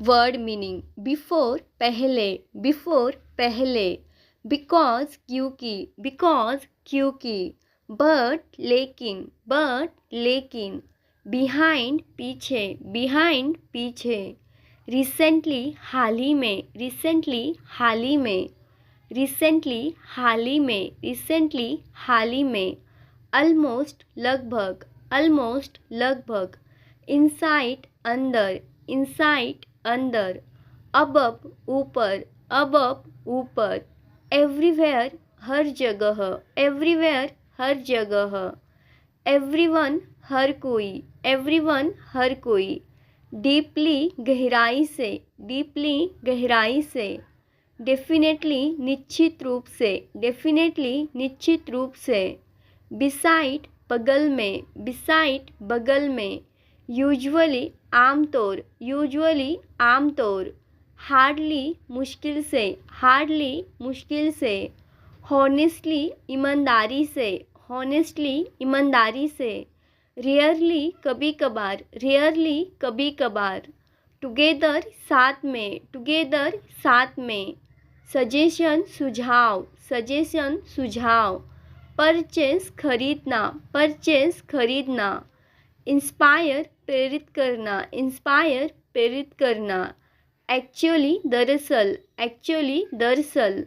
word meaning before पहले, before पहले, because क्योंकि, बट लेकिन, बिहाइंड पीछे, बिहाइंड पीछे, रिसेंटली हाल ही में, रिसेंटली हाल ही में, रिसेंटली हाल ही में, रिसेंटली हाल ही में, ऑलमोस्ट लगभग, ऑलमोस्ट लगभग, इनसाइट अंदर, इनसाइट अंदर, अबब ऊपर, अबब ऊपर, एवरीवेयर हर जगह, एवरीवेयर हर जगह, एवरीवन हर कोई, एवरीवन हर कोई, डीपली गहराई से, डीपली गहराई से, डेफिनेटली निश्चित रूप से, डेफिनेटली निश्चित रूप से, बिसाइड बगल में, बिसाइड बगल में, यूजुअली आमतौर, यूजुअली आमतौर, हार्डली मुश्किल से, हार्डली मुश्किल से, हॉनेस्टली ईमानदारी से, हॉनेस्टली ईमानदारी से, रेयरली कभी कभार, रेयरली कभी कभार, टुगेदर साथ में, टुगेदर साथ में, सजेशन सुझाव, सजेशन सुझाव, परचेस खरीदना, परचेस खरीदना, इंस्पायर प्रेरित करना, इंस्पायर प्रेरित करना, एक्चुअली दरअसल, एक्चुअली दरअसल,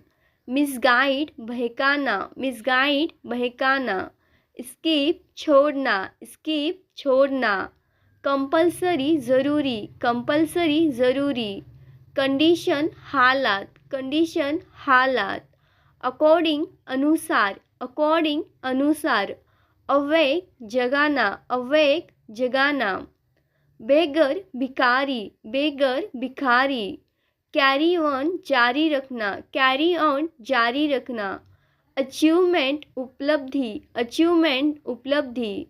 मिसगाइड बहकाना, मिसगाइड बहकाना, स्किप छोड़ना, स्किप छोड़ना, कंपल्सरी ज़रूरी, कंपल्सरी ज़रूरी, कंडीशन हालात, कंडीशन हालात, अकॉर्डिंग अनुसार, अकॉर्डिंग अनुसार, अवेक जगाना, अवेक जगाना, बेगर भिखारी, बेगर भिखारी, कैरी ऑन जारी रखना, कैरी ऑन जारी रखना, अचीवमेंट उपलब्धि, अचीवमेंट उपलब्धि,